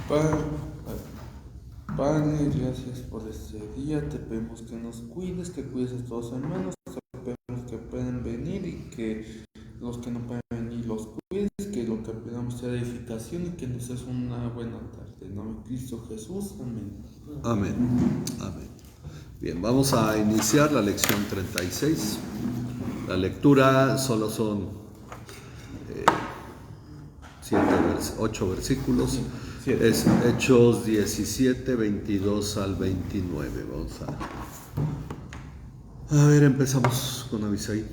Pa- Padre, gracias por este día. Te pedimos que nos cuides, que cuides a todos los hermanos. Te pedimos que puedan venir y que los que no pueden venir los cuides, que lo que pedamos sea edificación y que nos des una buena tarde. En nombre de Cristo Jesús. Amén. Amén. Amén. Bien, vamos a iniciar la lección 36. La lectura solo son 8 versículos. Siete. Es Hechos 17, 22 al 29. Vamos a ver, empezamos con Abisaí.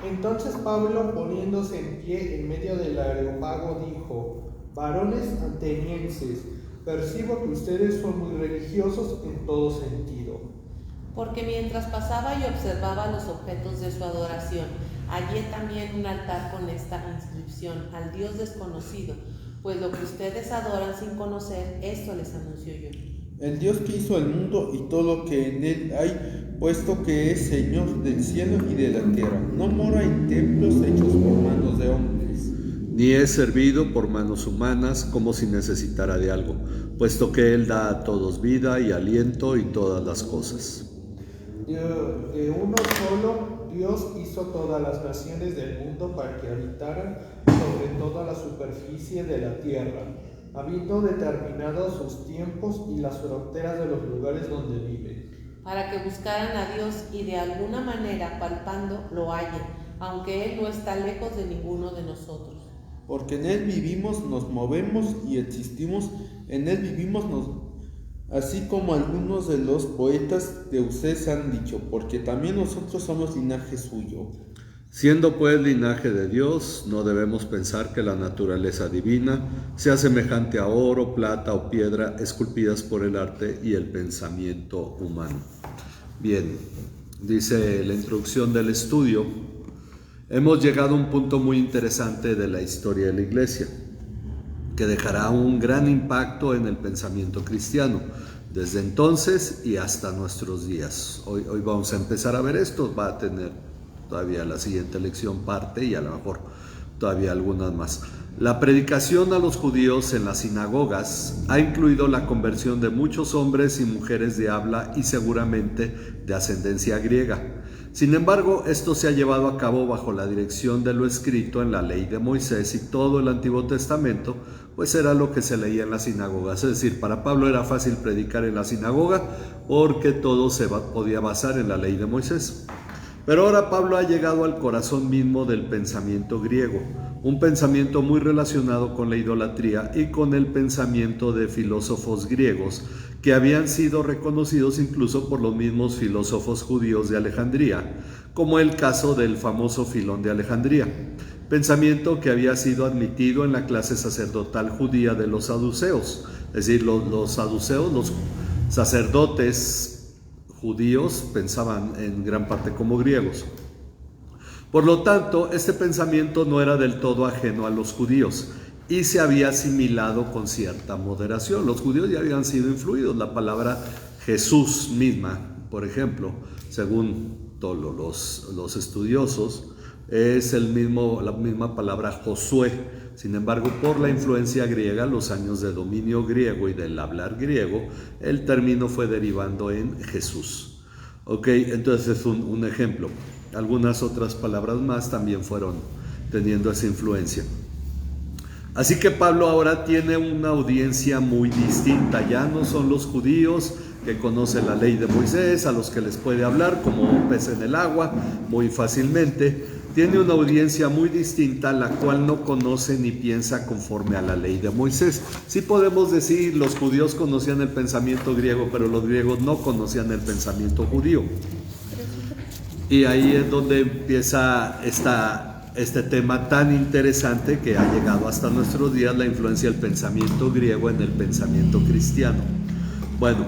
Entonces Pablo, poniéndose en pie en medio del areópago, dijo: varones atenienses, percibo que ustedes son muy religiosos en todo sentido. Porque mientras pasaba y observaba los objetos de su adoración, hallé también un altar con esta inscripción: al Dios desconocido, pues lo que ustedes adoran sin conocer, esto les anuncio yo. El Dios que hizo el mundo y todo lo que en él hay, puesto que es Señor del cielo y de la tierra, no mora en templos hechos por manos de hombres, Ni es servido por manos humanas como si necesitara de algo, puesto que Él da a todos vida y aliento y todas las cosas. De uno solo Dios hizo todas las naciones del mundo para que habitaran sobre toda la superficie de la tierra, habiendo determinado sus tiempos y las fronteras de los lugares donde viven. Para que buscaran a Dios y de alguna manera, palpando, lo hallen, aunque Él no está lejos de ninguno de nosotros. porque en él vivimos, nos movemos y existimos, en él vivimos, así como algunos de los poetas de ustedes han dicho, porque también nosotros somos linaje suyo. Siendo pues linaje de Dios, no debemos pensar que la naturaleza divina sea semejante a oro, plata o piedra esculpidas por el arte y el pensamiento humano. Bien, dice la introducción del estudio, hemos llegado a un punto muy interesante de la historia de la Iglesia, que dejará un gran impacto en el pensamiento cristiano, desde entonces y hasta nuestros días. Hoy vamos a empezar a ver esto, va a tener todavía la siguiente lección parte y a lo mejor todavía algunas más. La predicación a los judíos en las sinagogas ha incluido la conversión de muchos hombres y mujeres de habla y seguramente de ascendencia griega. Sin embargo, esto se ha llevado a cabo bajo la dirección de lo escrito en la ley de Moisés y todo el Antiguo Testamento, pues era lo que se leía en las sinagogas. Es decir, para Pablo era fácil predicar en la sinagoga porque todo se podía basar en la ley de Moisés. Pero ahora Pablo ha llegado al corazón mismo del pensamiento griego, un pensamiento muy relacionado con la idolatría y con el pensamiento de filósofos griegos que habían sido reconocidos incluso por los mismos filósofos judíos de Alejandría, como el caso del famoso Filón de Alejandría, pensamiento que había sido admitido en la clase sacerdotal judía de los saduceos, es decir, los saduceos, los sacerdotes judíos pensaban en gran parte como griegos. Por lo tanto, este pensamiento no era del todo ajeno a los judíos y se había asimilado con cierta moderación. Los judíos ya habían sido influidos. La palabra Jesús misma, por ejemplo, según todos los estudiosos, es la misma palabra Josué. Sin embargo, por la influencia griega, los años de dominio griego y del hablar griego, el término fue derivando en Jesús. Ok, entonces es un ejemplo. Algunas otras palabras más también fueron teniendo esa influencia. Así que Pablo ahora tiene una audiencia muy distinta. Ya no son los judíos que conocen la ley de Moisés, a los que les puede hablar como un pez en el agua muy fácilmente. Tiene una audiencia muy distinta, la cual no conoce ni piensa conforme a la ley de Moisés. Sí podemos decir, los judíos conocían el pensamiento griego, pero los griegos no conocían el pensamiento judío. Y ahí es donde empieza este tema tan interesante que ha llegado hasta nuestros días, la influencia del pensamiento griego en el pensamiento cristiano. Bueno,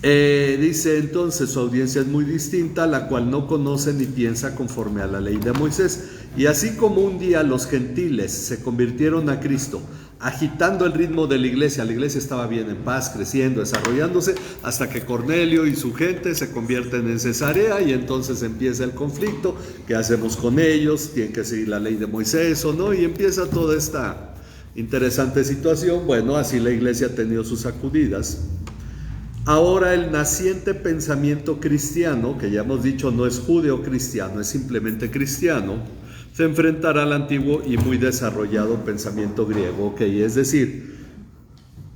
dice entonces, su audiencia es muy distinta, la cual no conoce ni piensa conforme a la ley de Moisés. Y así como un día los gentiles se convirtieron a Cristo, agitando el ritmo de la iglesia estaba bien en paz, creciendo, desarrollándose, hasta que Cornelio y su gente se convierten en Cesarea y entonces empieza el conflicto. ¿Qué hacemos con ellos? ¿Tienen que seguir la ley de Moisés o no? Y empieza toda esta Interesante situación. Bueno, así la iglesia ha tenido sus sacudidas. Ahora el naciente pensamiento cristiano, que ya hemos dicho no es judeo-cristiano, es simplemente cristiano, se enfrentará al antiguo y muy desarrollado pensamiento griego. Ok, es decir,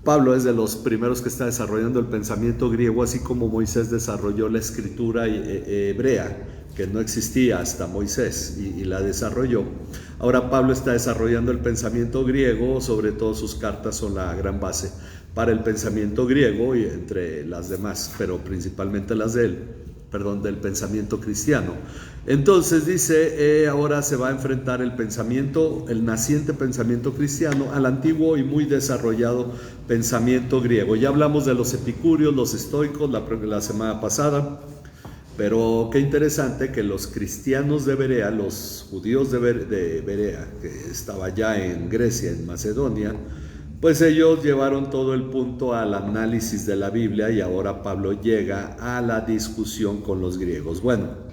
Pablo es de los primeros que está desarrollando el pensamiento griego, así como Moisés desarrolló la escritura hebrea, que no existía hasta Moisés, y la desarrolló. Ahora Pablo está desarrollando el pensamiento griego, sobre todo sus cartas son la gran base para el pensamiento griego y entre las demás, pero principalmente las de él, del pensamiento cristiano. Entonces dice, ahora se va a enfrentar el naciente pensamiento cristiano al antiguo y muy desarrollado pensamiento griego. Ya hablamos de los epicúreos, los estoicos la semana pasada, pero qué interesante que los cristianos de Berea, los judíos de Berea, que estaba ya en Grecia, en Macedonia, pues ellos llevaron todo el punto al análisis de la Biblia y ahora Pablo llega a la discusión con los griegos. Bueno,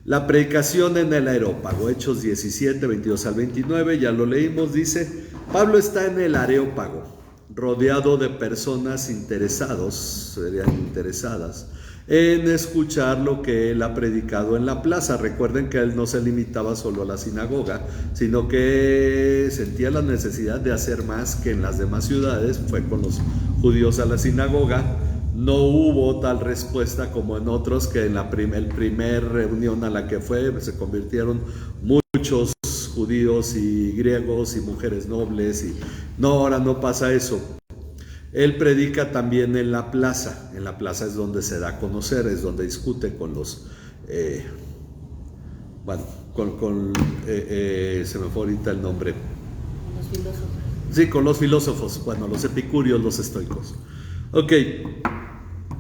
la predicación en el Areópago, Hechos 17, 22 al 29, ya lo leímos, dice, Pablo está en el Areópago, rodeado de personas interesadas en escuchar lo que él ha predicado en la plaza. Recuerden que él no se limitaba solo a la sinagoga, sino que sentía la necesidad de hacer más que en las demás ciudades. Fue con los judíos a la sinagoga, no hubo tal respuesta como en otros, que en la primer reunión a la que fue se convirtieron muchos judíos y griegos y mujeres nobles, y no, ahora no pasa eso. Él predica también en la plaza. En la plaza es donde se da a conocer, es donde discute con los, se me fue ahorita el nombre. Los filósofos. Sí, con los filósofos, los epicúreos, los estoicos. Ok,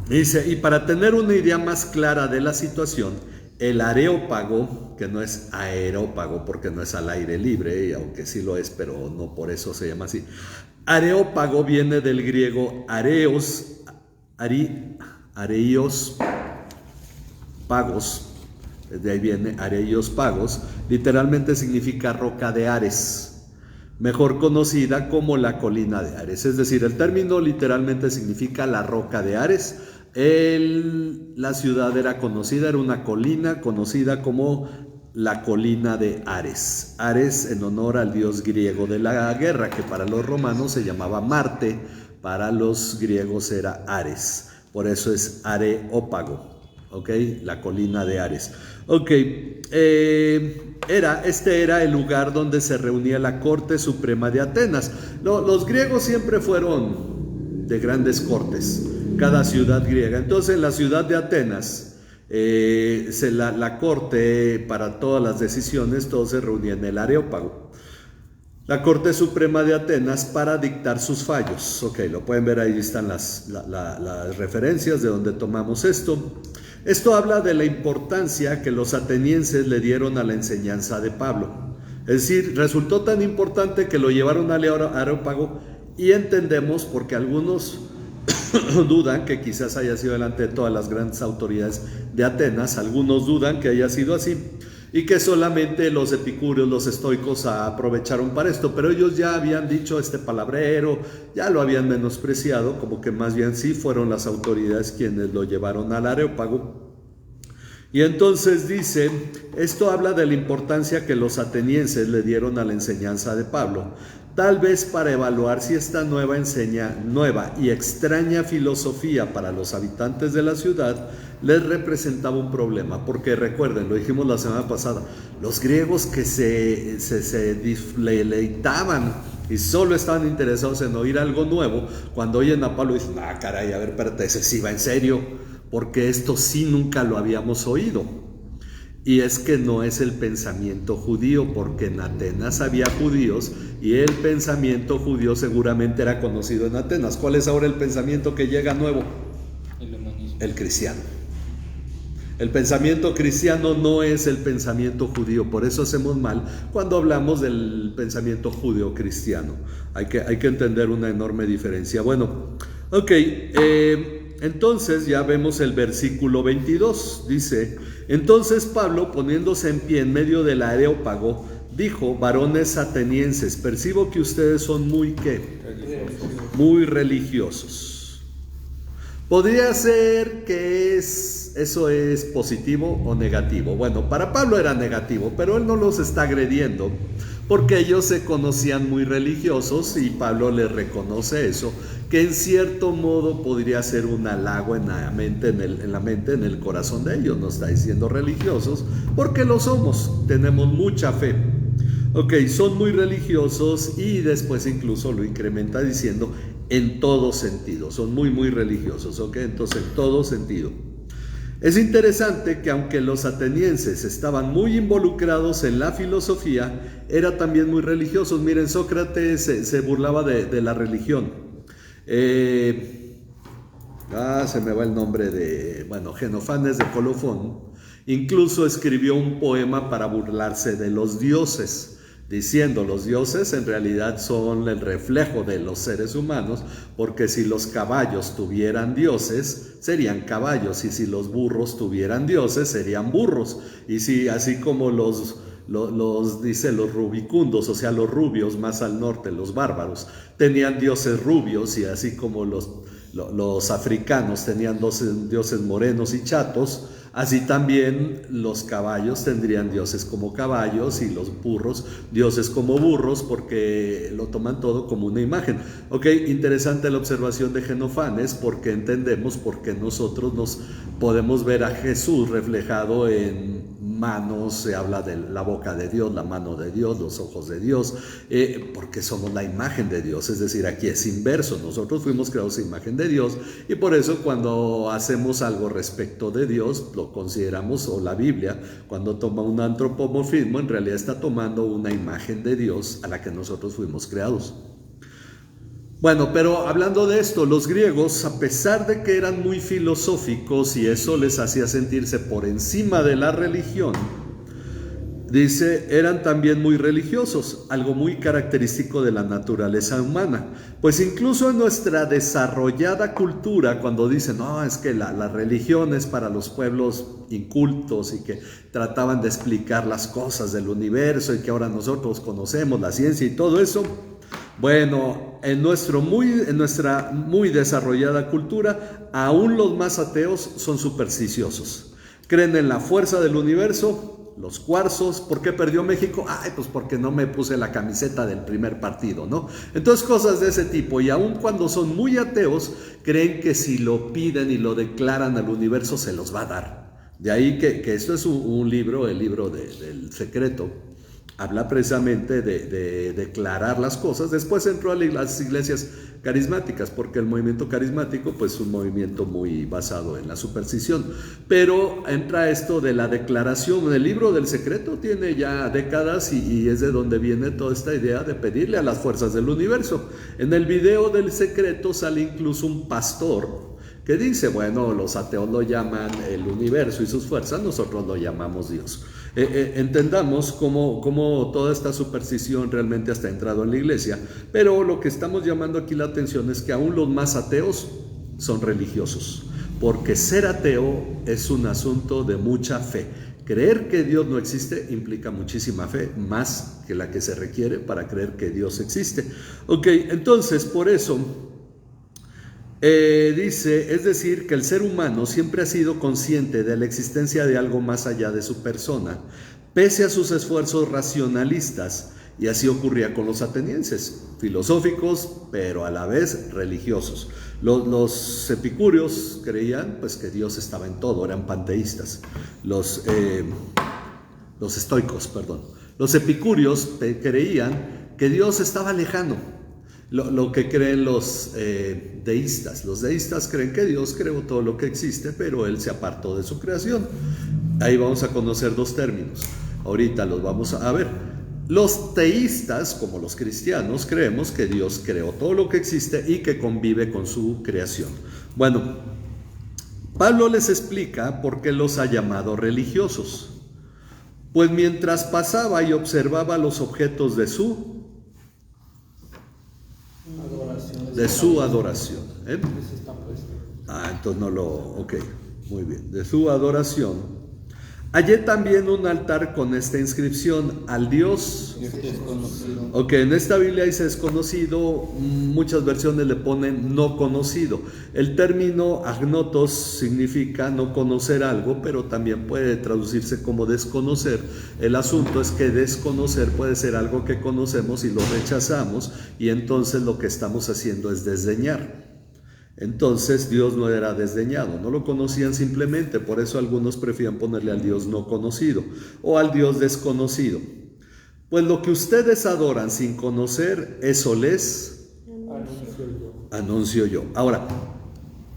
dice, y para tener una idea más clara de la situación, el Areópago, que no es aerópago porque no es al aire libre, aunque sí lo es, pero no por eso se llama así. Areópago viene del griego areios pagos, de ahí viene areios pagos, literalmente significa roca de Ares, mejor conocida como la colina de Ares. Es decir, el término literalmente significa la roca de Ares. La ciudad era una colina conocida como la colina de Ares. Ares en honor al dios griego de la guerra, que para los romanos se llamaba Marte, para los griegos era Ares. Por eso es Areópago, ¿ok? La colina de Ares. Ok, este era el lugar donde se reunía la corte suprema de Atenas. Los griegos siempre fueron de grandes cortes, cada ciudad griega. Entonces en la ciudad de Atenas, la corte para todas las decisiones, todo se reunía en el Areópago. La Corte Suprema de Atenas para dictar sus fallos. Ok, lo pueden ver, ahí están las referencias de donde tomamos esto. Esto habla de la importancia que los atenienses le dieron a la enseñanza de Pablo. Es decir, resultó tan importante que lo llevaron al Areópago, y entendemos porque algunos dudan que quizás haya sido delante de todas las grandes autoridades de Atenas. Algunos dudan que haya sido así y que solamente los epicúreos, los estoicos aprovecharon para esto, pero ellos ya habían dicho este palabrero, ya lo habían menospreciado, como que más bien sí fueron las autoridades quienes lo llevaron al Areópago. Y entonces dice, esto habla de la importancia que los atenienses le dieron a la enseñanza de Pablo, tal vez para evaluar si esta nueva y extraña filosofía para los habitantes de la ciudad les representaba un problema. Porque recuerden, lo dijimos la semana pasada, los griegos que se deleitaban y solo estaban interesados en oír algo nuevo, cuando oyen a Pablo dicen, caray, a ver, espérate, ese sí va en serio, porque esto sí nunca lo habíamos oído. Y es que no es el pensamiento judío, porque en Atenas había judíos y el pensamiento judío seguramente era conocido en Atenas. ¿Cuál es ahora el pensamiento que llega nuevo? El humanismo. El cristiano. El pensamiento cristiano no es el pensamiento judío, por eso hacemos mal cuando hablamos del pensamiento judeo-cristiano. Hay que entender una enorme diferencia. Bueno, ok, entonces ya vemos el versículo 22, dice, entonces Pablo, poniéndose en pie en medio del Areópago, dijo: varones atenienses, percibo que ustedes son muy ¿qué? Religiosos. Muy religiosos. Podría ser que eso es positivo o negativo. Bueno, para Pablo era negativo, pero él no los está agrediendo porque ellos se conocían muy religiosos y Pablo les reconoce eso, que en cierto modo podría ser un halago en la mente, en el corazón de ellos. Nos está diciendo religiosos porque lo somos, tenemos mucha fe. Ok, son muy religiosos, y después incluso lo incrementa diciendo en todo sentido, son muy muy religiosos, ok, entonces en todo sentido. Es interesante que aunque los atenienses estaban muy involucrados en la filosofía, eran también muy religiosos. Miren, Sócrates se burlaba de la religión. Se me va el nombre Jenofanes de Colofón incluso escribió un poema para burlarse de los dioses, diciendo: los dioses en realidad son el reflejo de los seres humanos, porque si los caballos tuvieran dioses, serían caballos, y si los burros tuvieran dioses, serían burros, y si así como los rubicundos, o sea los rubios más al norte, los bárbaros, tenían dioses rubios, y así como los africanos tenían dioses morenos y chatos, así también los caballos tendrían dioses como caballos y los burros dioses como burros, porque lo toman todo como una imagen. Ok, interesante la observación de Jenofanes, porque entendemos por qué nosotros nos podemos ver a Jesús reflejado en manos. Se habla de la boca de Dios, la mano de Dios, los ojos de Dios, porque somos la imagen de Dios. Es decir, aquí es inverso, nosotros fuimos creados a imagen de Dios, y por eso cuando hacemos algo respecto de Dios, lo consideramos, o la Biblia, cuando toma un antropomorfismo, en realidad está tomando una imagen de Dios a la que nosotros fuimos creados. Bueno, pero hablando de esto, los griegos, a pesar de que eran muy filosóficos y eso les hacía sentirse por encima de la religión, dice, eran también muy religiosos, algo muy característico de la naturaleza humana. Pues incluso en nuestra desarrollada cultura, cuando dicen: no, es que la religión es para los pueblos incultos y que trataban de explicar las cosas del universo y que ahora nosotros conocemos la ciencia y todo eso. Bueno, en nuestra muy desarrollada cultura, aún los más ateos son supersticiosos. Creen en la fuerza del universo, los cuarzos. ¿Por qué perdió México? Pues porque no me puse la camiseta del primer partido, ¿no? Entonces, cosas de ese tipo. Y aún cuando son muy ateos, creen que si lo piden y lo declaran al universo, se los va a dar. De ahí que esto es un libro, el libro del secreto. Habla precisamente de declarar las cosas. Después entró a las iglesias carismáticas, porque el movimiento carismático pues es un movimiento muy basado en la superstición. Pero entra esto de la declaración. El libro del secreto tiene ya décadas y es de donde viene toda esta idea de pedirle a las fuerzas del universo. En el video del secreto sale incluso un pastor que dice: bueno, los ateos lo llaman el universo y sus fuerzas, nosotros lo llamamos Dios. Entendamos cómo toda esta superstición realmente está entrado en la iglesia, pero lo que estamos llamando aquí la atención es que aún los más ateos son religiosos, porque ser ateo es un asunto de mucha fe. Creer que Dios no existe implica muchísima fe, más que la que se requiere para creer que Dios existe. Ok, entonces por eso dice, es decir, que el ser humano siempre ha sido consciente de la existencia de algo más allá de su persona, pese a sus esfuerzos racionalistas, y así ocurría con los atenienses, filosóficos, pero a la vez religiosos. Los epicúreos creían pues que Dios estaba en todo, eran panteístas. Los estoicos, perdón. Los epicúreos creían que Dios estaba lejano. Lo que creen los deístas. Los deístas creen que Dios creó todo lo que existe, pero Él se apartó de su creación. Ahí vamos a conocer dos términos. Ahorita los vamos a ver. Los teístas, como los cristianos, creemos que Dios creó todo lo que existe y que convive con su creación. Bueno, Pablo les explica por qué los ha llamado religiosos. Pues mientras pasaba y observaba los objetos de su adoración. Entonces no lo... Ok, muy bien. De su adoración. Hallé también un altar con esta inscripción: al Dios desconocido. Ok, en esta Biblia dice desconocido, muchas versiones le ponen no conocido. El término agnotos significa no conocer algo, pero también puede traducirse como desconocer. El asunto es que desconocer puede ser algo que conocemos y lo rechazamos, y entonces lo que estamos haciendo es desdeñar. Entonces Dios no era desdeñado, no lo conocían simplemente, por eso algunos prefieren ponerle al Dios no conocido o al Dios desconocido. Pues lo que ustedes adoran sin conocer, eso les anuncio yo. Ahora,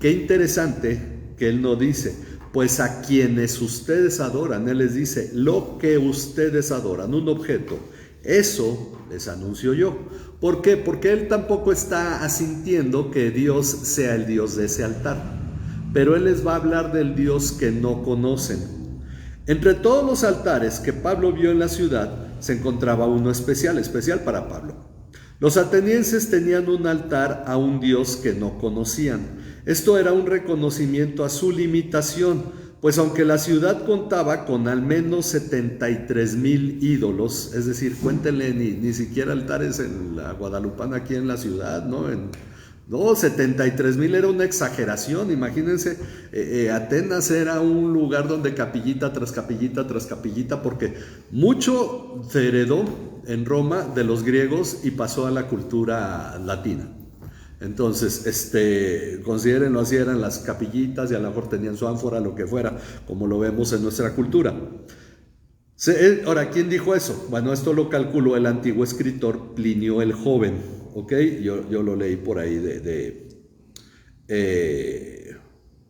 qué interesante que él no dice, pues a quienes ustedes adoran, él les dice, lo que ustedes adoran, un objeto, eso les anuncio yo. ¿Por qué? Porque él tampoco está asintiendo que Dios sea el Dios de ese altar, pero él les va a hablar del Dios que no conocen. Entre todos los altares que Pablo vio en la ciudad, se encontraba uno especial para Pablo. Los atenienses tenían un altar a un Dios que no conocían. Esto era un reconocimiento a su limitación, pues aunque la ciudad contaba con al menos 73,000 ídolos, es decir, cuéntenle, ni siquiera altares en la Guadalupana aquí en la ciudad, ¿no? 73,000 era una exageración. Imagínense, Atenas era un lugar donde capillita tras capillita tras capillita, porque mucho se heredó en Roma de los griegos y pasó a la cultura latina. Entonces, considérenlo así, eran las capillitas y a lo mejor tenían su ánfora, lo que fuera, como lo vemos en nuestra cultura. Ahora, ¿quién dijo eso? Bueno, esto lo calculó el antiguo escritor Plinio el Joven, ¿ok? Yo lo leí por ahí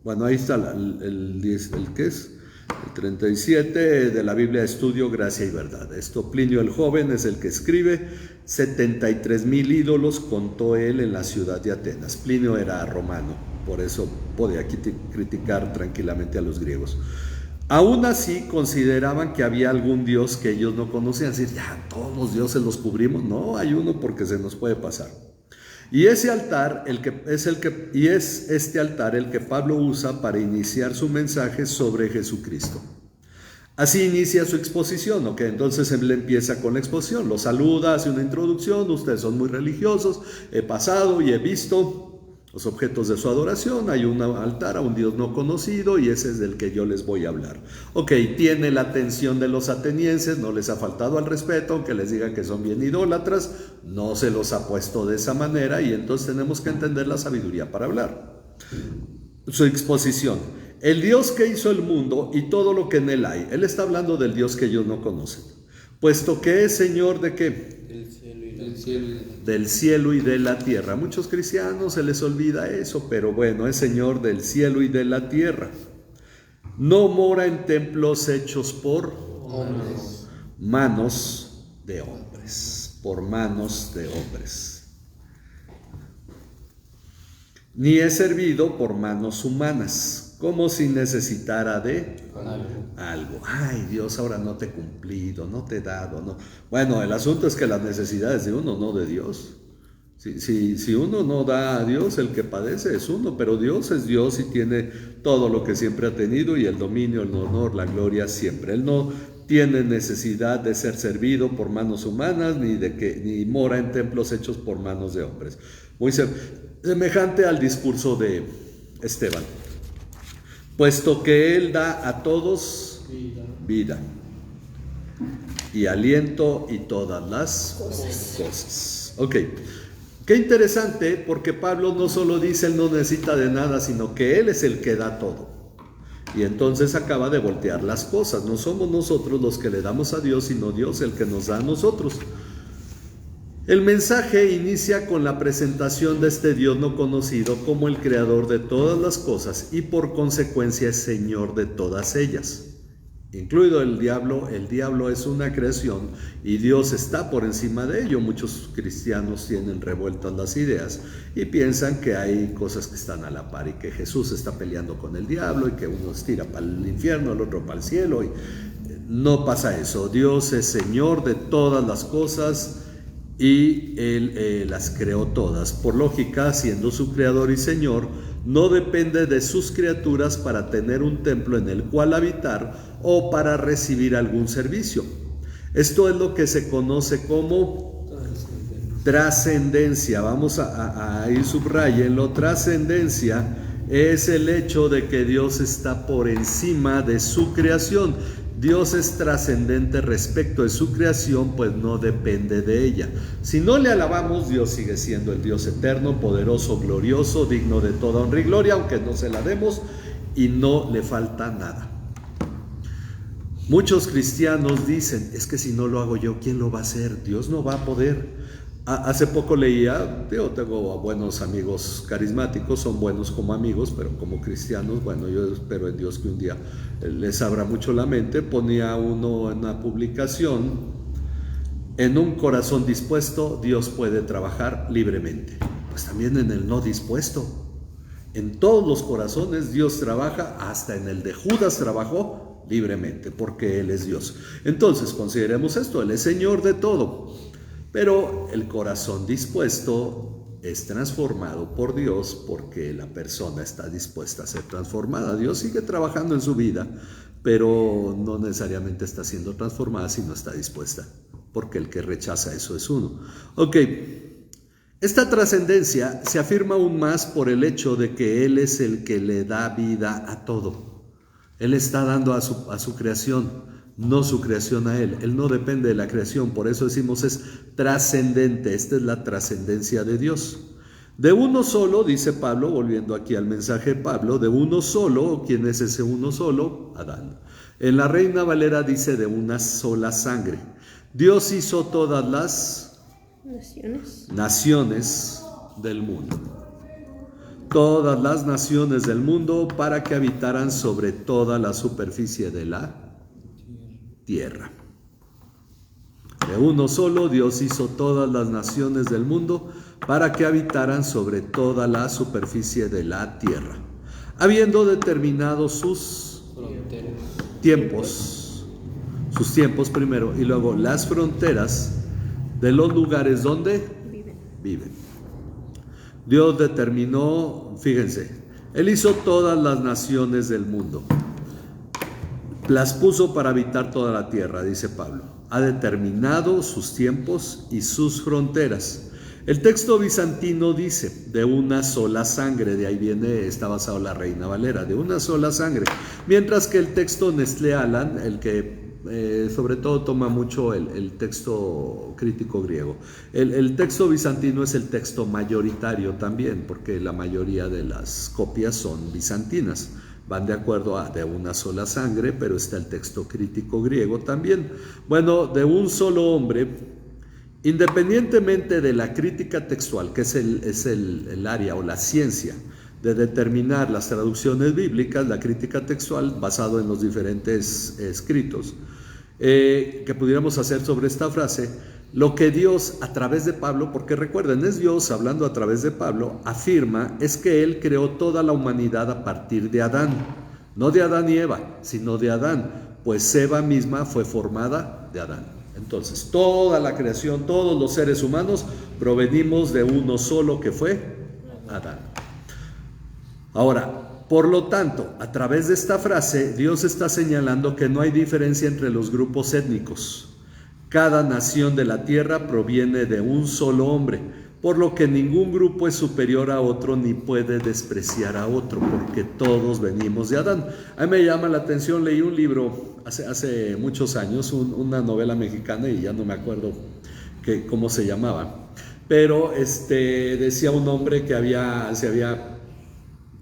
bueno, ahí está el ¿qué es? El 37 de la Biblia de Estudio, Gracia y Verdad. Esto, Plinio el Joven es el que escribe. 73,000 ídolos contó él en la ciudad de Atenas. Plinio era romano, por eso podía criticar tranquilamente a los griegos. Aún así consideraban que había algún Dios que ellos no conocían. Es decir, ya todos los dioses los cubrimos. No, hay uno porque se nos puede pasar. Y ese altar, es este altar el que Pablo usa para iniciar su mensaje sobre Jesucristo. Así inicia su exposición, ¿ok? Entonces él empieza con la exposición, lo saluda, hace una introducción: ustedes son muy religiosos, he pasado y he visto los objetos de su adoración, hay un altar a un Dios no conocido y ese es del que yo les voy a hablar. Ok, tiene la atención de los atenienses, no les ha faltado al respeto, aunque les diga que son bien idólatras, no se los ha puesto de esa manera, y entonces tenemos que entender la sabiduría para hablar. Su exposición: el Dios que hizo el mundo y todo lo que en él hay. Él está hablando del Dios que ellos no conocen, puesto que es Señor ¿de qué? Del cielo y de la tierra. A muchos cristianos se les olvida eso, pero bueno, es Señor del cielo y de la tierra. No mora en templos hechos por manos de hombres, por manos de hombres, ni es servido por manos humanas, como si necesitara de algo. Ay, Dios, ahora no te he cumplido, no te he dado, no. Bueno, el asunto es que las necesidades de uno, no de Dios. Si uno no da a Dios, el que padece es uno, pero Dios es Dios y tiene todo lo que siempre ha tenido, y el dominio, el honor, la gloria siempre. Él no tiene necesidad de ser servido por manos humanas, ni mora en templos hechos por manos de hombres. Muy semejante al discurso de Esteban. Puesto que Él da a todos vida y aliento y todas las cosas. Ok, qué interesante, porque Pablo no solo dice Él no necesita de nada, sino que Él es el que da todo. Y entonces acaba de voltear las cosas. No somos nosotros los que le damos a Dios, sino Dios el que nos da a nosotros. El mensaje inicia con la presentación de este Dios no conocido como el creador de todas las cosas y por consecuencia es Señor de todas ellas, incluido el diablo. El diablo es una creación y Dios está por encima de ello. Muchos cristianos tienen revueltas las ideas y piensan que hay cosas que están a la par y que Jesús está peleando con el diablo y que uno estira para el infierno, el otro para el cielo, y no pasa eso. Dios es Señor de todas las cosas y Él las creó todas. Por lógica, siendo su creador y Señor, no depende de sus criaturas para tener un templo en el cual habitar o para recibir algún servicio. Esto es lo que se conoce como trascendencia. Vamos a ir subrayenlo. Trascendencia es el hecho de que Dios está por encima de su creación. Dios es trascendente respecto de su creación, pues no depende de ella. Si no le alabamos, Dios sigue siendo el Dios eterno, poderoso, glorioso, digno de toda honra y gloria, aunque no se la demos, y no le falta nada. Muchos cristianos dicen, es que si no lo hago yo, ¿quién lo va a hacer? Dios no va a poder. Hace poco leía, yo tengo buenos amigos carismáticos, son buenos como amigos, pero como cristianos, bueno, yo espero en Dios que un día les abra mucho la mente. Ponía uno en una publicación, en un corazón dispuesto, Dios puede trabajar libremente. Pues también en el no dispuesto. En todos los corazones Dios trabaja, hasta en el de Judas trabajó libremente, porque Él es Dios. Entonces, consideremos esto, Él es Señor de todo. Pero el corazón dispuesto es transformado por Dios porque la persona está dispuesta a ser transformada. Dios sigue trabajando en su vida, pero no necesariamente está siendo transformada si no está dispuesta, porque el que rechaza eso es uno. Ok, esta trascendencia se afirma aún más por el hecho de que Él es el que le da vida a todo. Él está dando a su creación, no su creación a Él. Él no depende de la creación, por eso decimos es trascendente. Esta es la trascendencia de Dios. De uno solo, dice Pablo, volviendo aquí al mensaje de Pablo, de uno solo. ¿Quién es ese uno solo? Adán. En la Reina Valera dice de una sola sangre. Dios hizo todas las naciones del mundo. Todas las naciones del mundo para que habitaran sobre toda la superficie de la tierra. De uno solo Dios hizo todas las naciones del mundo para que habitaran sobre toda la superficie de la tierra, habiendo determinado sus tiempos, sus tiempos primero, y luego las fronteras de los lugares donde viven. Dios determinó, fíjense, Él hizo todas las naciones del mundo. Las puso para habitar toda la tierra, dice Pablo. Ha determinado sus tiempos y sus fronteras. El texto bizantino dice, de una sola sangre, de ahí viene, está basado en la Reina Valera, de una sola sangre. Mientras que el texto Nestlé Aland, el que sobre todo toma mucho el texto crítico griego. El texto bizantino es el texto mayoritario también, porque la mayoría de las copias son bizantinas. Van de acuerdo a de una sola sangre, pero está el texto crítico griego también. Bueno, de un solo hombre, independientemente de la crítica textual, que es el área o la ciencia de determinar las traducciones bíblicas, la crítica textual basado en los diferentes escritos que pudiéramos hacer sobre esta frase, lo que Dios a través de Pablo, porque recuerden, es Dios hablando a través de Pablo, afirma es que Él creó toda la humanidad a partir de Adán, no de Adán y Eva, sino de Adán, pues Eva misma fue formada de Adán. Entonces, toda la creación, todos los seres humanos provenimos de uno solo que fue Adán. Ahora, por lo tanto, a través de esta frase, Dios está señalando que no hay diferencia entre los grupos étnicos. Cada nación de la tierra proviene de un solo hombre, por lo que ningún grupo es superior a otro ni puede despreciar a otro, porque todos venimos de Adán. A mí me llama la atención, leí un libro hace muchos años, una novela mexicana, y ya no me acuerdo cómo se llamaba, pero decía un hombre que se había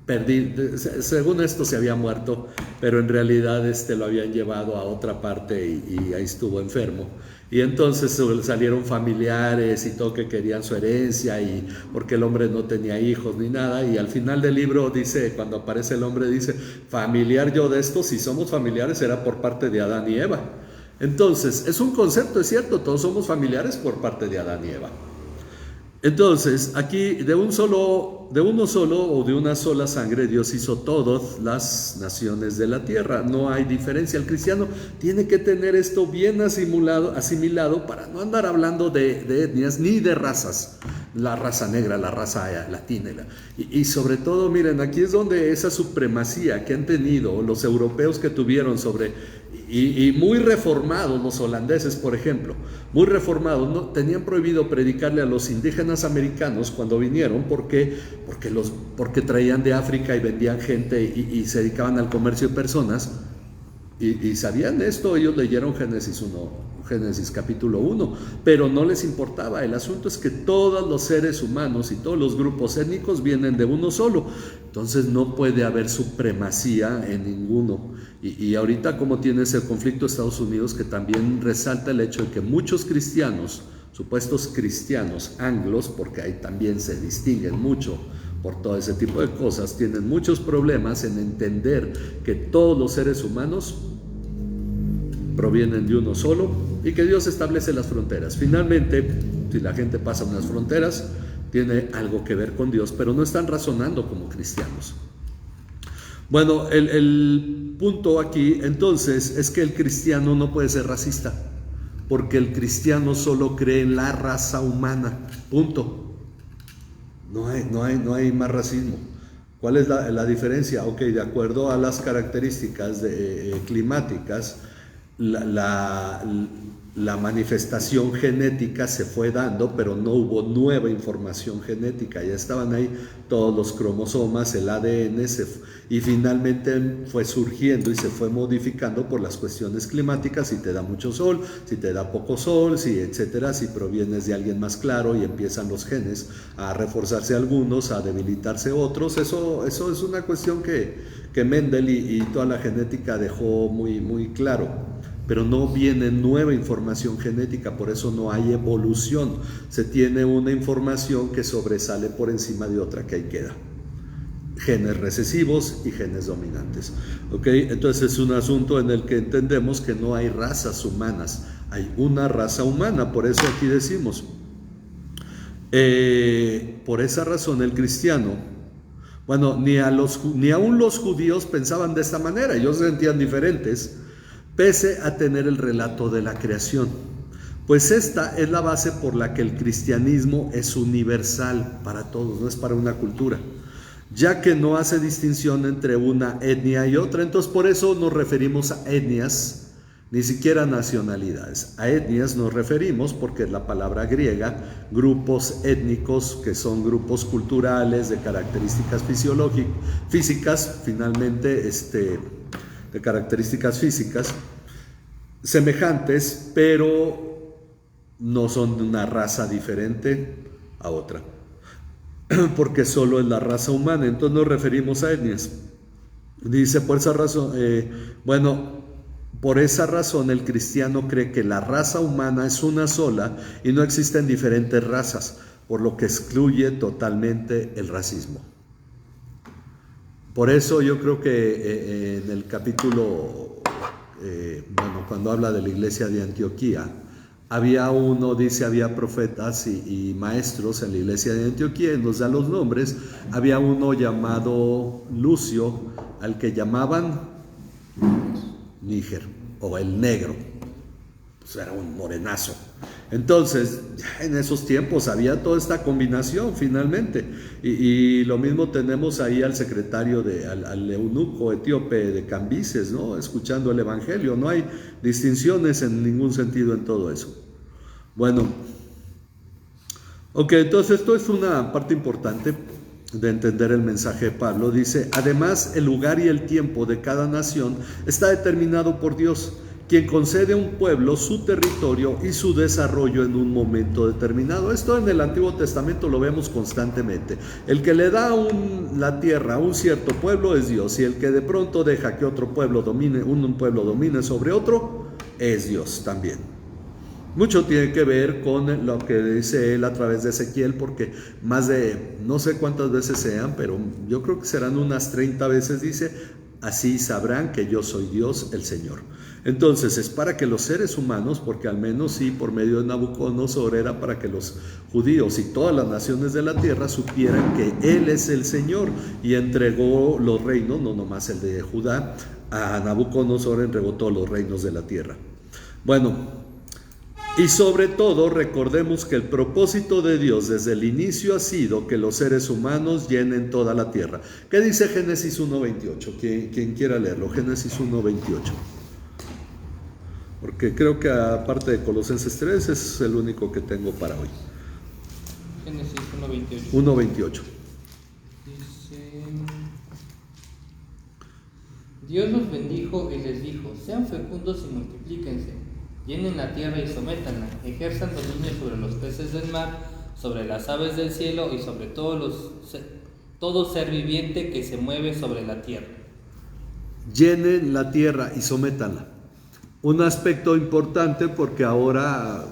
perdido, según esto se había muerto, pero en realidad lo habían llevado a otra parte y ahí estuvo enfermo. Y entonces salieron familiares y todo que querían su herencia, y porque el hombre no tenía hijos ni nada, y al final del libro dice, cuando aparece el hombre, dice, familiar yo de esto, si somos familiares será por parte de Adán y Eva. Entonces, es un concepto, es cierto, todos somos familiares por parte de Adán y Eva. Entonces, aquí de uno solo o de una sola sangre, Dios hizo todas las naciones de la tierra. No hay diferencia. El cristiano tiene que tener esto bien asimilado para no andar hablando de etnias ni de razas. la raza negra, la raza latina. Y sobre todo, miren, aquí es donde esa supremacía que han tenido los europeos que tuvieron y muy reformados, los holandeses, por ejemplo, muy reformados, ¿no? Tenían prohibido predicarle a los indígenas americanos cuando vinieron, porque traían de África y vendían gente y se dedicaban al comercio de personas. Y sabían esto, ellos leyeron Génesis capítulo 1, pero no les importaba. El asunto es que todos los seres humanos y todos los grupos étnicos vienen de uno solo, entonces no puede haber supremacía en ninguno. Y ahorita, como tienes el conflicto de Estados Unidos, que también resalta el hecho de que muchos cristianos, supuestos cristianos anglos, porque ahí también se distinguen mucho por todo ese tipo de cosas, tienen muchos problemas en entender que todos los seres humanos provienen de uno solo y que Dios establece las fronteras. Finalmente, si la gente pasa unas fronteras, tiene algo que ver con Dios, pero no están razonando como cristianos. Bueno, el punto aquí entonces es que el cristiano no puede ser racista, porque el cristiano solo cree en la raza humana, punto. No hay más racismo. ¿Cuál es la diferencia? Ok, de acuerdo a las características climáticas, la manifestación genética se fue dando, pero no hubo nueva información genética, ya estaban ahí todos los cromosomas, el ADN, y finalmente fue surgiendo y se fue modificando por las cuestiones climáticas, si te da mucho sol, si te da poco sol, si etcétera, si provienes de alguien más claro y empiezan los genes a reforzarse algunos, a debilitarse otros. Eso es una cuestión que Mendel y toda la genética dejó muy, muy claro. Pero no viene nueva información genética, por eso no hay evolución. Se tiene una información que sobresale por encima de otra, que ahí queda. Genes recesivos y genes dominantes. ¿Ok? Entonces es un asunto en el que entendemos que no hay razas humanas, hay una raza humana. Por eso aquí decimos, por esa razón el cristiano, bueno, ni aún los judíos pensaban de esta manera, ellos se sentían diferentes, pese a tener el relato de la creación. Pues esta es la base por la que el cristianismo es universal para todos, no es para una cultura, ya que no hace distinción entre una etnia y otra. Entonces por eso nos referimos a etnias, ni siquiera nacionalidades. A etnias nos referimos porque es la palabra griega, grupos étnicos que son grupos culturales de características físicas, finalmente de características físicas semejantes, pero no son de una raza diferente a otra, porque solo es la raza humana. Entonces nos referimos a etnias. Dice, por esa razón, por esa razón el cristiano cree que la raza humana es una sola y no existen diferentes razas, por lo que excluye totalmente el racismo. Por eso yo creo que en el capítulo, cuando habla de la iglesia de Antioquía, había profetas y maestros en la iglesia de Antioquía, y nos da los nombres. Había uno llamado Lucio, al que llamaban Níger, o el negro, pues era un morenazo. Entonces, ya en esos tiempos había toda esta combinación finalmente, y lo mismo tenemos ahí al secretario, al eunuco etíope de Cambises, ¿no? Escuchando el evangelio. No hay distinciones en ningún sentido en todo eso. Bueno, ok, entonces esto es una parte importante de entender el mensaje de Pablo. Dice, además el lugar y el tiempo de cada nación está determinado por Dios, quien concede a un pueblo su territorio y su desarrollo en un momento determinado. Esto en el Antiguo Testamento lo vemos constantemente. El que le da la tierra a un cierto pueblo es Dios, y el que de pronto deja que otro pueblo domine, un pueblo domine sobre otro, es Dios también. Mucho tiene que ver con lo que dice él a través de Ezequiel, porque más de, no sé cuántas veces sean, pero yo creo que serán unas 30 veces, dice, así sabrán que yo soy Dios, el Señor. Entonces es para que los seres humanos, porque al menos sí, por medio de Nabucodonosor, era para que los judíos y todas las naciones de la tierra supieran que Él es el Señor, y entregó los reinos, no nomás el de Judá, a Nabucodonosor entregó todos los reinos de la tierra. Bueno, Y sobre todo recordemos que el propósito de Dios desde el inicio ha sido que los seres humanos llenen toda la tierra. ¿Qué dice Génesis 1:28? Quien quiera leerlo, Génesis 1:28. Porque creo que aparte de Colosenses 3 es el único que tengo para hoy. Génesis 1:28. 1:28. Dice: Dios los bendijo y les dijo: sean fecundos y multiplíquense, llenen la tierra y sométanla, ejerzan dominio sobre los peces del mar, sobre las aves del cielo y sobre todo ser viviente que se mueve sobre la tierra. Llenen la tierra y sométanla. Un aspecto importante porque ahora,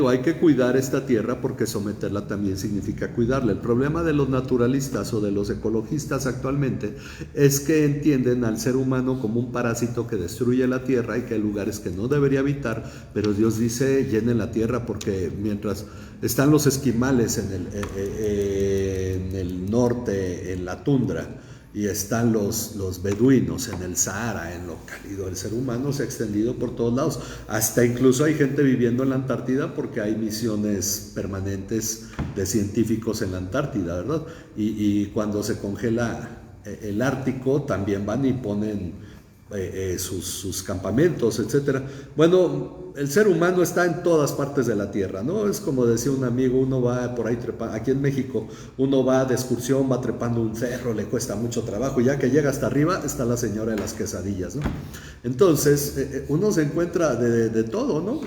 hay que cuidar esta tierra porque someterla también significa cuidarla. El problema de los naturalistas o de los ecologistas actualmente es que entienden al ser humano como un parásito que destruye la tierra y que hay lugares que no debería habitar, pero Dios dice llenen la tierra porque mientras están los esquimales en el norte, en la tundra, y están los beduinos en el Sahara, en lo cálido, el ser humano se ha extendido por todos lados, hasta incluso hay gente viviendo en la Antártida porque hay misiones permanentes de científicos en la Antártida, ¿verdad? Y cuando se congela el Ártico también van y ponen sus campamentos, etcétera. Bueno, el ser humano está en todas partes de la tierra, ¿no? Es como decía un amigo, uno va por ahí trepando, aquí en México, uno va de excursión, va trepando un cerro, le cuesta mucho trabajo, y ya que llega hasta arriba está la señora de las quesadillas, ¿no? Entonces, uno se encuentra de todo, ¿no?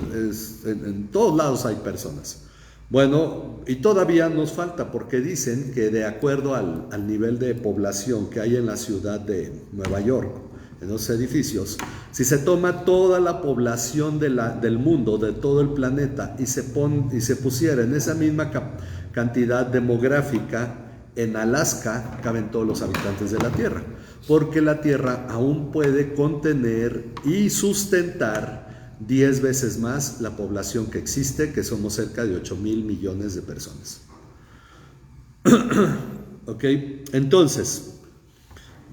En todos lados hay personas. Bueno, y todavía nos falta porque dicen que de acuerdo al nivel de población que hay en la ciudad de Nueva York, en los edificios, si se toma toda la población del mundo, de todo el planeta, y se pusiera en esa misma cantidad demográfica, en Alaska caben todos los habitantes de la Tierra, porque la Tierra aún puede contener y sustentar 10 veces más la población que existe, que somos cerca de 8,000 millones de personas. ¿Ok? Entonces,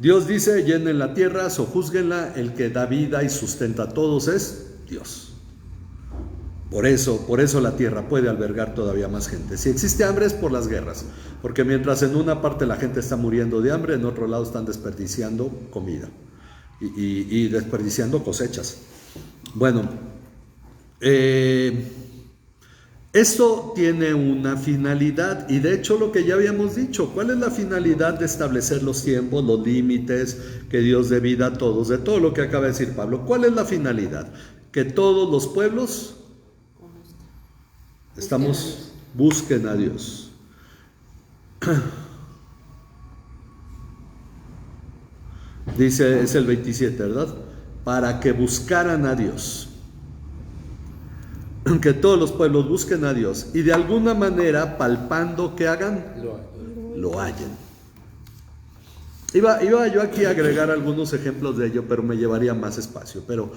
Dios dice, llenen la tierra, sojúzguenla, el que da vida y sustenta a todos es Dios. Por eso la tierra puede albergar todavía más gente. Si existe hambre es por las guerras, porque mientras en una parte la gente está muriendo de hambre, en otro lado están desperdiciando comida y desperdiciando cosechas. Bueno, esto tiene una finalidad, y de hecho lo que ya habíamos dicho, ¿cuál es la finalidad de establecer los tiempos, los límites, que Dios dé vida a todos, de todo lo que acaba de decir Pablo? ¿Cuál es la finalidad? Que todos los pueblos busquen a Dios. Dice, es el 27, ¿verdad? Para que buscaran a Dios. Que todos los pueblos busquen a Dios y de alguna manera, palpando, que hagan, lo hallen. Iba yo aquí a agregar algunos ejemplos de ello, pero me llevaría más espacio. Pero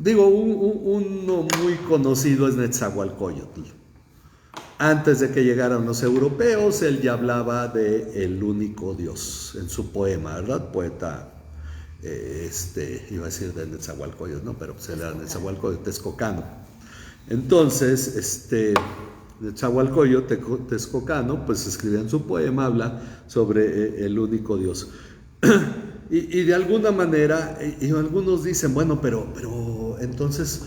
digo, uno muy conocido es Netzahualcóyotl. Antes de que llegaran los europeos, él ya hablaba de el único Dios en su poema, ¿verdad? Poeta, iba a decir de Netzahualcóyotl, ¿no? Pero pues era Netzahualcóyotl Texcocano. Entonces, Netzahualcóyotl Texcocano, pues escribía en su poema, habla sobre el único Dios. Y de alguna manera, y algunos dicen, bueno, pero entonces,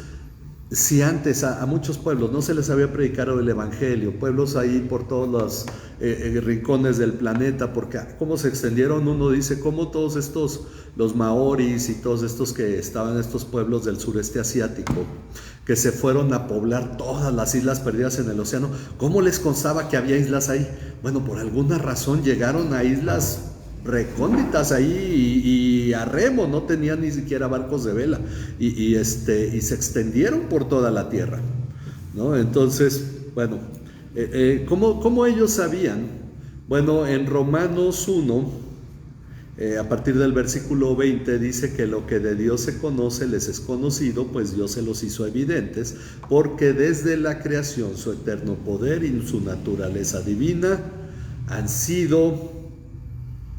si antes a muchos pueblos no se les había predicado el evangelio, pueblos ahí por todos los rincones del planeta, porque cómo se extendieron, uno dice, cómo todos estos, los maoris y todos estos que estaban en estos pueblos del sureste asiático, que se fueron a poblar todas las islas perdidas en el océano, ¿cómo les constaba que había islas ahí? Bueno, por alguna razón llegaron a islas recónditas ahí y a remo, no tenían ni siquiera barcos de vela, y se extendieron por toda la tierra, ¿no? Entonces, bueno, ¿cómo ellos sabían? Bueno, en Romanos 1, a partir del versículo 20 dice que lo que de Dios se conoce les es conocido, pues Dios se los hizo evidentes, porque desde la creación su eterno poder y su naturaleza divina han sido,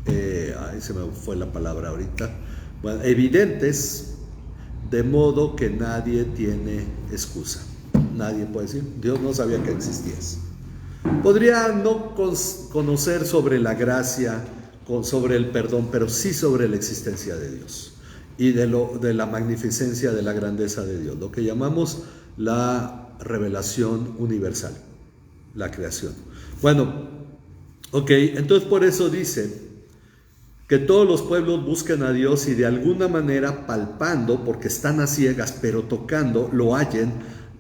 se me fue la palabra ahorita, bueno, evidentes, de modo que nadie tiene excusa. nadie puede decir. Dios no sabía que existías. Podría no conocer sobre la gracia, sobre el perdón, pero sí sobre la existencia de Dios y de la magnificencia, de la grandeza de Dios, lo que llamamos la revelación universal, la creación. Bueno, ok, entonces por eso dice que todos los pueblos busquen a Dios y de alguna manera palpando, porque están a ciegas, pero tocando, lo hallen,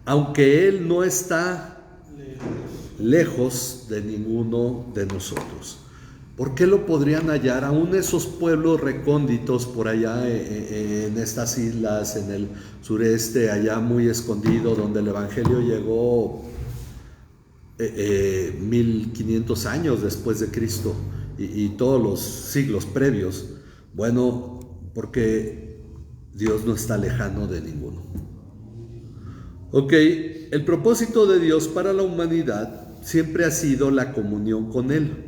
aunque Él no está lejos de ninguno de nosotros. ¿Por qué lo podrían hallar? Aún esos pueblos recónditos por allá en estas islas, en el sureste, allá muy escondido, donde el Evangelio llegó 1500 años después de Cristo y todos los siglos previos. Bueno, porque Dios no está lejano de ninguno. Ok, el propósito de Dios para la humanidad siempre ha sido la comunión con Él.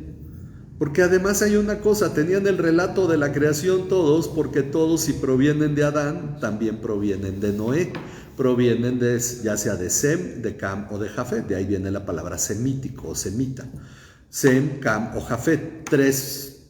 Porque además hay una cosa, tenían el relato de la creación todos, porque todos, si provienen de Adán, también provienen de Noé, provienen ya sea de Sem, de Cam o de Jafet. De ahí viene la palabra semítico o semita. Sem, Cam o Jafet, 3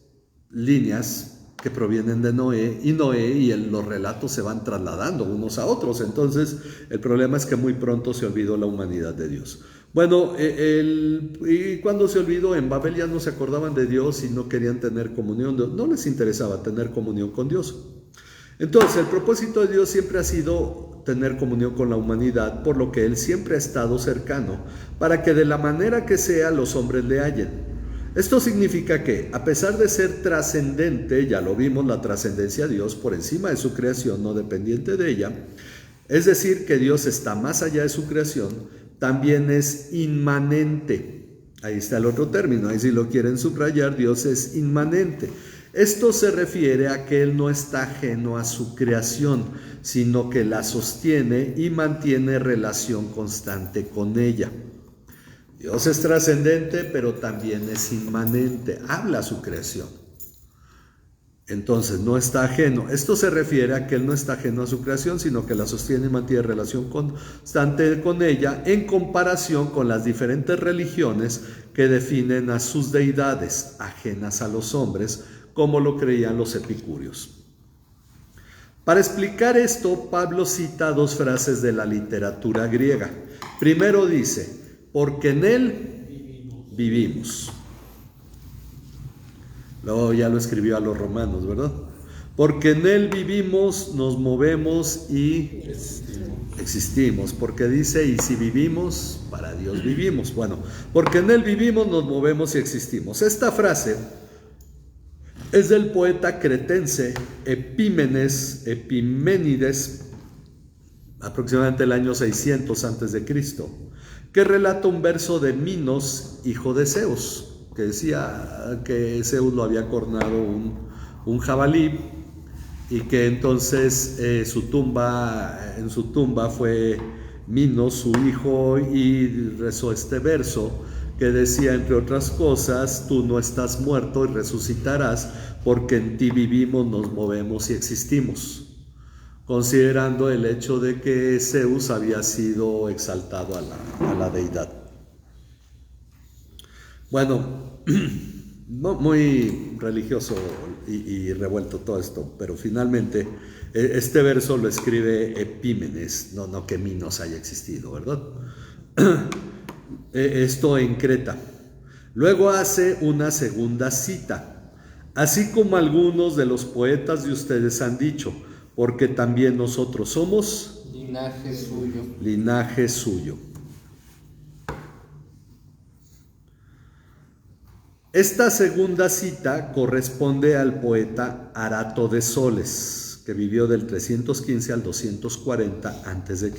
líneas que provienen de Noé, y los relatos se van trasladando unos a otros. Entonces el problema es que muy pronto se olvidó la humanidad de Dios. Bueno, y cuando se olvidó, en Babel ya no se acordaban de Dios y no querían tener comunión, no les interesaba tener comunión con Dios. Entonces el propósito de Dios siempre ha sido tener comunión con la humanidad, por lo que Él siempre ha estado cercano, para que de la manera que sea los hombres le hallen. Esto significa que, a pesar de ser trascendente, ya lo vimos, la trascendencia de Dios por encima de su creación, no dependiente de ella, es decir, que Dios está más allá de su creación, también es inmanente. Ahí está el otro término, ahí si lo quieren subrayar, Dios es inmanente. Esto se refiere a que Él no está ajeno a su creación, sino que la sostiene y mantiene relación constante con ella. Dios es trascendente, pero también es inmanente, habla a su creación. Entonces no está ajeno. Esto se refiere a que Él no está ajeno a su creación, sino que la sostiene y mantiene relación constante con ella, en comparación con las diferentes religiones que definen a sus deidades ajenas a los hombres, como lo creían los epicúreos. Para explicar esto, Pablo cita 2 frases de la literatura griega. Primero dice: porque en Él vivimos. Luego ya lo escribió a los romanos, ¿verdad? Porque en Él vivimos, nos movemos y existimos. Porque dice, y si vivimos, para Dios vivimos. Bueno, porque en Él vivimos, nos movemos y existimos. Esta frase es del poeta cretense Epímenes, aproximadamente el año 600 a.C., que relata un verso de Minos, hijo de Zeus, que decía que Zeus lo había cornado un jabalí, y que entonces en su tumba fue Minos, su hijo, y rezó este verso que decía, entre otras cosas: tú no estás muerto y resucitarás, porque en ti vivimos, nos movemos y existimos, considerando el hecho de que Zeus había sido exaltado a la deidad. Bueno, muy religioso y revuelto todo esto, pero finalmente este verso lo escribe Epímenes, no que Minos haya existido, ¿verdad? Esto en Creta. Luego hace una segunda cita: así como algunos de los poetas de ustedes han dicho, porque también nosotros somos linaje suyo. Esta segunda cita corresponde al poeta Arato de Soles, que vivió del 315 al 240 a.C.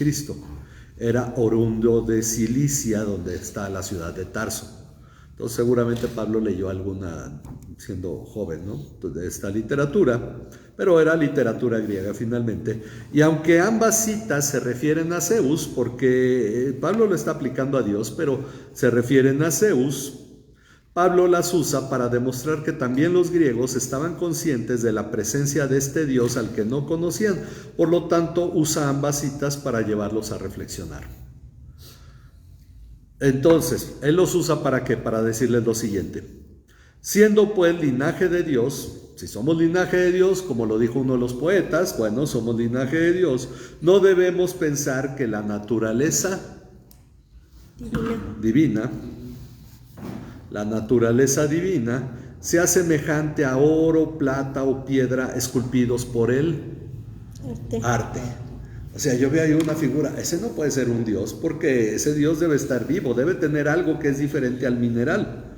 Era oriundo de Cilicia, donde está la ciudad de Tarso. Entonces seguramente Pablo leyó alguna, siendo joven, ¿no?, de esta literatura, pero era literatura griega finalmente. Y aunque ambas citas se refieren a Zeus, porque Pablo lo está aplicando a Dios, pero se refieren a Zeus, Pablo las usa para demostrar que también los griegos estaban conscientes de la presencia de este Dios al que no conocían. Por lo tanto, usa ambas citas para llevarlos a reflexionar. Entonces, él los usa ¿para qué? Para decirles lo siguiente. Siendo pues linaje de Dios, si somos linaje de Dios, como lo dijo uno de los poetas, bueno, somos linaje de Dios, no debemos pensar que la naturaleza divina, la naturaleza divina, sea semejante a oro, plata o piedra esculpidos por el arte. O sea, yo veo ahí una figura, ese no puede ser un Dios, porque ese Dios debe estar vivo, debe tener algo que es diferente al mineral.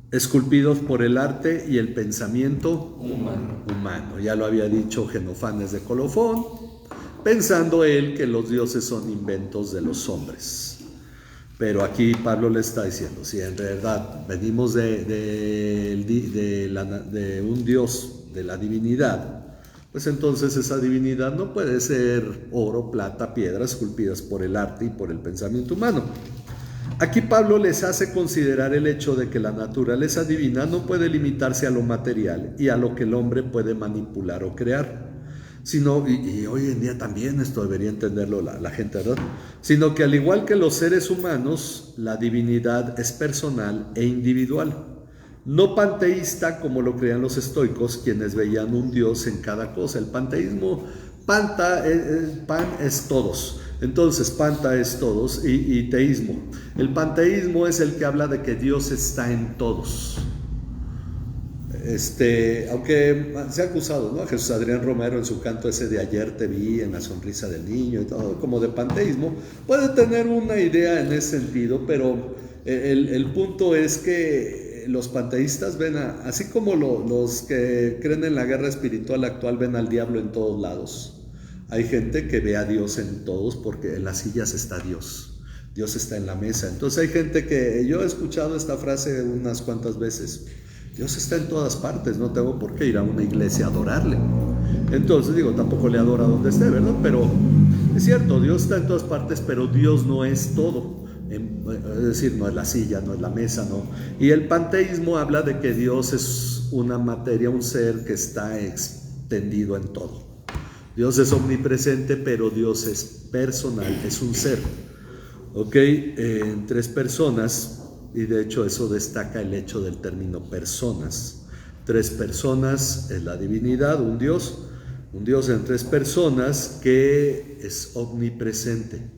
Esculpidos por el arte y el pensamiento humano. Ya lo había dicho Jenofanes de Colofón, pensando él que los dioses son inventos de los hombres. Pero aquí Pablo le está diciendo, si en verdad venimos de un Dios, de la divinidad, pues entonces esa divinidad no puede ser oro, plata, piedra esculpidas por el arte y por el pensamiento humano. Aquí Pablo les hace considerar el hecho de que la naturaleza divina no puede limitarse a lo material y a lo que el hombre puede manipular o crear, sino, y hoy en día también esto debería entenderlo la gente, ¿verdad? Sino que al igual que los seres humanos, la divinidad es personal e individual. No panteísta como lo creían los estoicos, quienes veían un Dios en cada cosa. El panteísmo, pan es todos. Entonces, panta es todos y teísmo. El panteísmo es el que habla de que Dios está en todos. Aunque se ha acusado, ¿no?, a Jesús Adrián Romero en su canto ese de Ayer te vi, en la sonrisa del niño y todo, como de panteísmo, puede tener una idea en ese sentido, pero el punto es que los panteístas ven, así como los que creen en la guerra espiritual actual ven al diablo en todos lados. Hay gente que ve a Dios en todos porque en las sillas está Dios. Dios está en la mesa. Entonces hay gente que, yo he escuchado esta frase unas cuantas veces, Dios está en todas partes, no tengo por qué ir a una iglesia a adorarle. Entonces digo, tampoco le adora donde esté, ¿verdad? Pero es cierto, Dios está en todas partes, pero Dios no es todo. Es decir, no es la silla, no es la mesa, no. Y el panteísmo habla de que Dios es una materia, un ser que está extendido en todo. Dios es omnipresente, pero Dios es personal, es un ser. ¿Ok? En tres personas, y de hecho eso destaca el hecho del término personas. Tres personas es la divinidad, un Dios en tres personas que es omnipresente,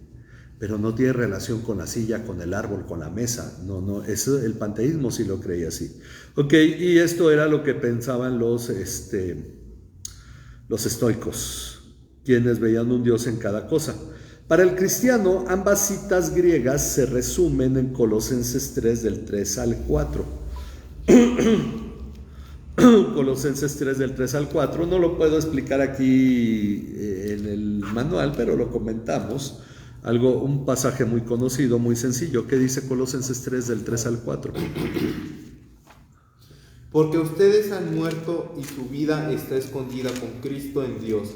pero no tiene relación con la silla, con el árbol, con la mesa. No, eso, el panteísmo sí lo creía así. Ok, y esto era lo que pensaban los estoicos, quienes veían un Dios en cada cosa. Para el cristiano, ambas citas griegas se resumen en Colosenses 3 del 3 al 4. Colosenses 3 del 3 al 4, no lo puedo explicar aquí en el manual, pero lo comentamos. Un pasaje muy conocido, muy sencillo. ¿Qué dice Colosenses 3 del 3 al 4? Porque ustedes han muerto y su vida está escondida con Cristo en Dios.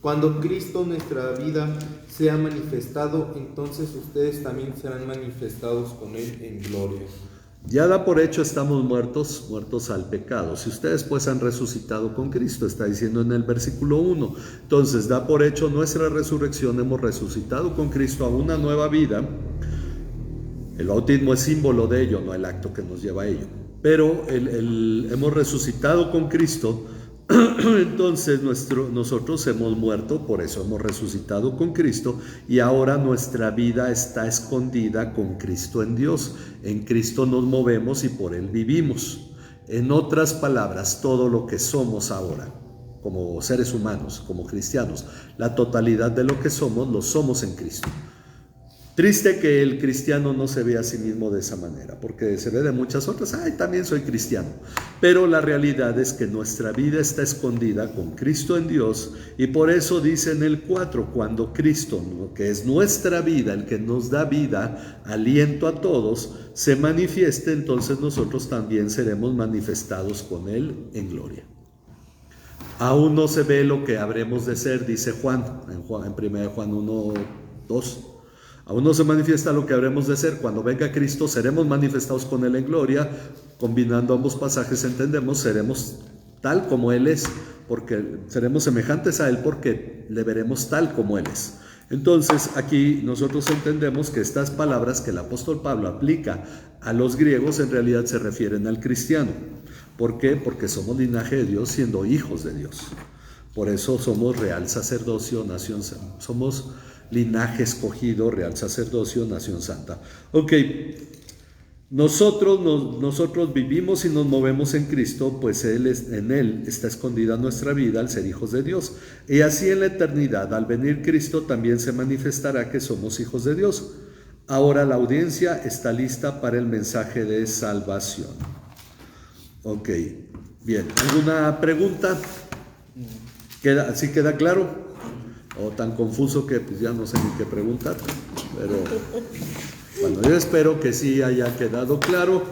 Cuando Cristo, nuestra vida, sea manifestado, entonces ustedes también serán manifestados con Él en gloria. Ya da por hecho estamos muertos al pecado. Si ustedes pues han resucitado con Cristo, está diciendo en el versículo 1. Entonces da por hecho nuestra resurrección, hemos resucitado con Cristo a una nueva vida. El bautismo es símbolo de ello, no el acto que nos lleva a ello. Pero hemos resucitado con Cristo, entonces nosotros hemos muerto, por eso hemos resucitado con Cristo, y ahora nuestra vida está escondida con Cristo en Dios. En Cristo nos movemos y por Él vivimos. En otras palabras, todo lo que somos ahora, como seres humanos, como cristianos, la totalidad de lo que somos, lo somos en Cristo. Triste que el cristiano no se ve a sí mismo de esa manera, porque se ve de muchas otras, también soy cristiano. Pero la realidad es que nuestra vida está escondida con Cristo en Dios, y por eso dice en el 4, cuando Cristo, que es nuestra vida, el que nos da vida, aliento a todos, se manifieste, entonces nosotros también seremos manifestados con Él en gloria. Aún no se ve lo que habremos de ser, dice Juan, en 1 Juan 1, 2. Aún no se manifiesta lo que habremos de ser. Cuando venga Cristo seremos manifestados con Él en gloria. Combinando ambos pasajes entendemos, seremos tal como Él es, porque seremos semejantes a Él porque le veremos tal como Él es. Entonces, aquí nosotros entendemos que estas palabras que el apóstol Pablo aplica a los griegos en realidad se refieren al cristiano. ¿Por qué? Porque somos linaje de Dios siendo hijos de Dios. Por eso somos real sacerdocio, nación santa. Somos linaje escogido, real sacerdocio, nación santa. Ok, nosotros vivimos y nos movemos en Cristo, pues en Él está escondida nuestra vida al ser hijos de Dios. Y así en la eternidad, al venir Cristo, también se manifestará que somos hijos de Dios. Ahora la audiencia está lista para el mensaje de salvación. Ok, bien. ¿Alguna pregunta? ¿Sí queda claro? ¿O tan confuso que pues ya no sé ni qué preguntar? Pero bueno, yo espero que sí haya quedado claro.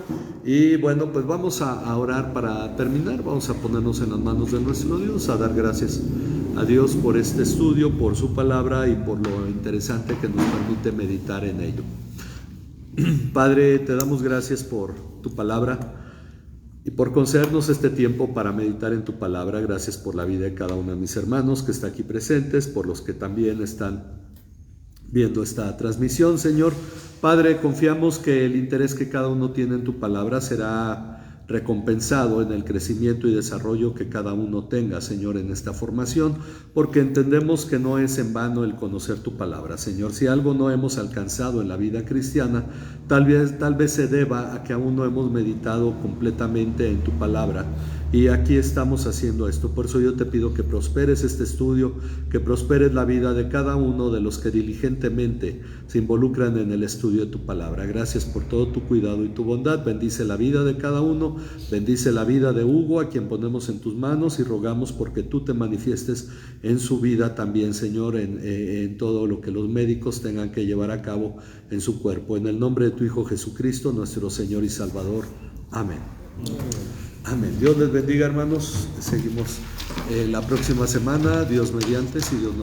Y bueno, pues vamos a orar para terminar. Vamos a ponernos en las manos de nuestro Dios, a dar gracias a Dios por este estudio, por su palabra y por lo interesante que nos permite meditar en ello. Padre, te damos gracias por tu palabra y por concedernos este tiempo para meditar en tu palabra. Gracias por la vida de cada uno de mis hermanos que está aquí presentes, por los que también están viendo esta transmisión, Señor. Padre, confiamos que el interés que cada uno tiene en tu palabra será recompensado en el crecimiento y desarrollo que cada uno tenga, Señor, en esta formación, porque entendemos que no es en vano el conocer tu palabra, Señor. Si algo no hemos alcanzado en la vida cristiana, tal vez se deba a que aún no hemos meditado completamente en tu palabra. Y aquí estamos haciendo esto. Por eso yo te pido que prosperes este estudio, que prosperes la vida de cada uno de los que diligentemente se involucran en el estudio de tu palabra. Gracias por todo tu cuidado y tu bondad. Bendice la vida de cada uno. Bendice la vida de Hugo, a quien ponemos en tus manos, y rogamos porque tú te manifiestes en su vida también, Señor, en todo lo que los médicos tengan que llevar a cabo en su cuerpo. En el nombre de tu Hijo Jesucristo, nuestro Señor y Salvador. Amén. Amén. Dios les bendiga, hermanos. Seguimos la próxima semana, Dios mediante, si Dios nos